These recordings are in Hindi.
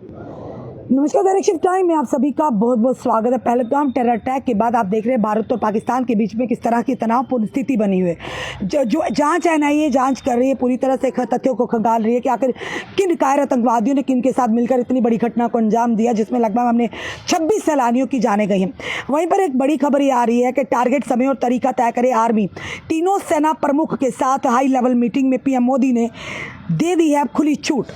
नमस्कार, डायरेक्शन टाइम में आप सभी का बहुत बहुत स्वागत है। पहलगाम टेरर अटैक के बाद आप देख रहे हैं भारत और पाकिस्तान के बीच में किस तरह की तनावपूर्ण स्थिति बनी हुई है। जो जांच एनआईए जांच कर रही है, पूरी तरह से तथ्यों को खंगाल रही है कि आखिर किन कायर आतंकवादियों ने किन के साथ मिलकर इतनी बड़ी घटना को अंजाम दिया, जिसमें लगभग हमने 26 सैलानियों की जानें गई हैं। वहीं पर एक बड़ी खबर ये आ रही है कि टारगेट समय और तरीका तय करे आर्मी। तीनों सेना प्रमुख के साथ हाई लेवल मीटिंग में पीएम मोदी ने दे दी है खुली छूट।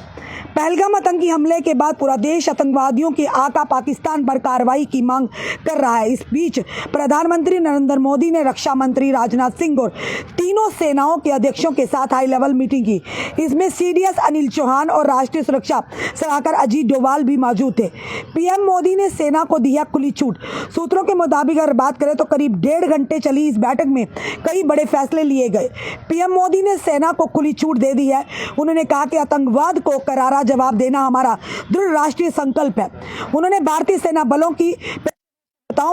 पहलगाम आतंकी हमले के बाद पूरा देश आतंकवादियों के आका पाकिस्तान पर कार्रवाई की मांग कर रहा है। इस बीच प्रधानमंत्री नरेंद्र मोदी ने रक्षा मंत्री राजनाथ सिंह और तीनों सेनाओं के अध्यक्षों के साथ हाई लेवल मीटिंग की। इसमें सीडीएस अनिल चौहान और राष्ट्रीय सुरक्षा सलाहकार अजीत डोभाल भी मौजूद थे। पीएम मोदी ने सेना को दी है खुली छूट। सूत्रों के मुताबिक अगर बात करें तो करीब 1.5 घंटे चली इस बैठक में कई बड़े फैसले लिए गए। पीएम मोदी ने सेना को खुली छूट दे दी है। उन्होंने कहा कि आतंकवाद को करारा जवाब देना हमारा दृढ़ राष्ट्रीय संकल्प है। उन्होंने भारतीय सेना बलों की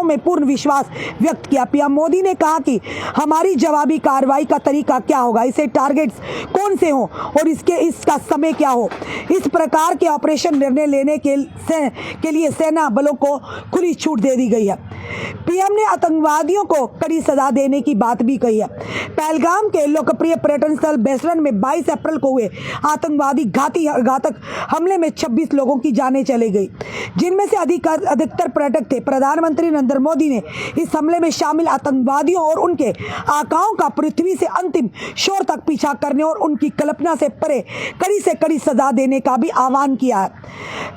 में पूर्ण विश्वास व्यक्त किया। पीएम मोदी ने कहा कि हमारी जवाबी कार्रवाई का तरीका क्या होगा, इसे टारगेट्स कौन से हो और इसका समय क्या हो। इस प्रकार के ऑपरेशन निर्णय लेने के लिए सेना बलों को खुली छूट दे दी गई है। पीएम ने आतंकवादियों को कड़ी सजा देने की बात भी कही है। पहलगाम के लोकप्रिय पर्यटन स्थल बेसरन में 22 अप्रैल को हुए आतंकवादी घातक हमले में 26 लोगों की जानें चली गई, जिनमें से अधिकतर पर्यटक थे। प्रधानमंत्री नरेंद्र मोदी ने इस हमले में शामिल आतंकवादियों और उनके आकाओं का पृथ्वी से अंतिम छोर तक पीछा करने और उनकी कल्पना से परे कड़ी से कड़ी सजा देने का भी आह्वान किया है।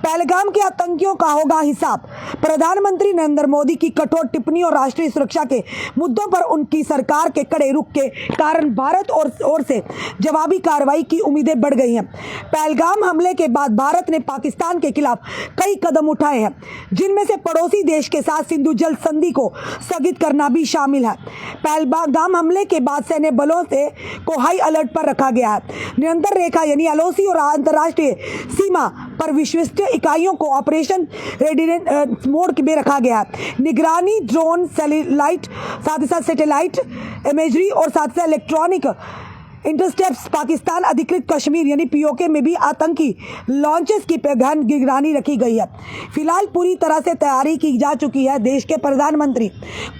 पहलगाम के आतंकियों का होगा हिसाब। प्रधानमंत्री नरेंद्र मोदी की कठोर टिप्पणी और राष्ट्रीय सुरक्षा के मुद्दों पर उनकी सरकार के कड़े रुख के कारण भारत ओर से जवाबी कार्रवाई की उम्मीदें बढ़ गई हैं। पहलगाम हमले के बाद भारत ने पाकिस्तान के खिलाफ कई कदम उठाए हैं, जिनमें से पड़ोसी देश के साथ सिंधु जल संधि को स्थगित करना भी शामिल है। पहलगाम हमले के बाद सैन्य बलों को हाई अलर्ट पर रखा गया है। नियंत्रण रेखा यानी एलओसी और अंतर्राष्ट्रीय सीमा पर विशिष्ट इकाइयों को ऑपरेशन रेडीनेस मोड में रखा गया है। निगरानी ड्रोन, सैटेलाइट, साथ ही साथ सैटेलाइट इमेजरी और साथ ही साथ इलेक्ट्रॉनिक इंटरसेप्ट्स पाकिस्तान अधिकृत कश्मीर यानी पीओके में भी आतंकी लॉन्चेस की गहन निगरानी रखी गई है। फिलहाल पूरी तरह से तैयारी की जा चुकी है। देश के प्रधानमंत्री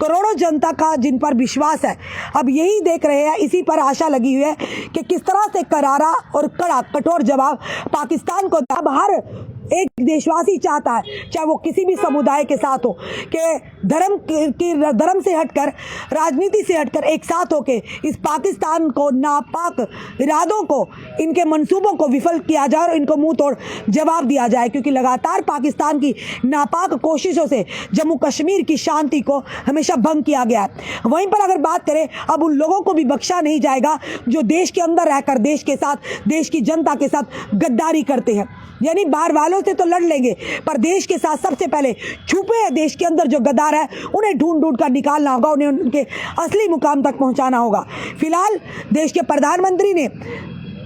करोड़ों जनता का जिन पर विश्वास है, अब यही देख रहे हैं, इसी पर आशा लगी हुई है कि किस तरह से करारा और कड़ा कठोर जवाब पाकिस्तान को। अब हर एक देशवासी चाहता है, चाहे वो किसी भी समुदाय के साथ हो, कि धर्म से हटकर, राजनीति से हटकर एक साथ होके इस पाकिस्तान को नापाक इरादों को, इनके मंसूबों को विफल किया जाए और इनको मुंह तोड़ जवाब दिया जाए, क्योंकि लगातार पाकिस्तान की नापाक कोशिशों से जम्मू कश्मीर की शांति को हमेशा भंग किया गया है। वहीं पर अगर बात करें, अब उन लोगों को भी बख्शा नहीं जाएगा जो देश के अंदर रहकर देश के साथ, देश की जनता के साथ गद्दारी करते हैं। यानी बाहर वालों से तो लड़ लेंगे, पर देश के साथ सबसे पहले छुपे देश के अंदर जो गद्दार है उन्हें ढूंढ कर निकालना होगा, उन्हें उनके असली मुकाम तक पहुंचाना होगा। फिलहाल देश के प्रधानमंत्री ने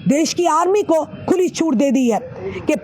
देश की आर्मी को खुली छूट दे दी है कि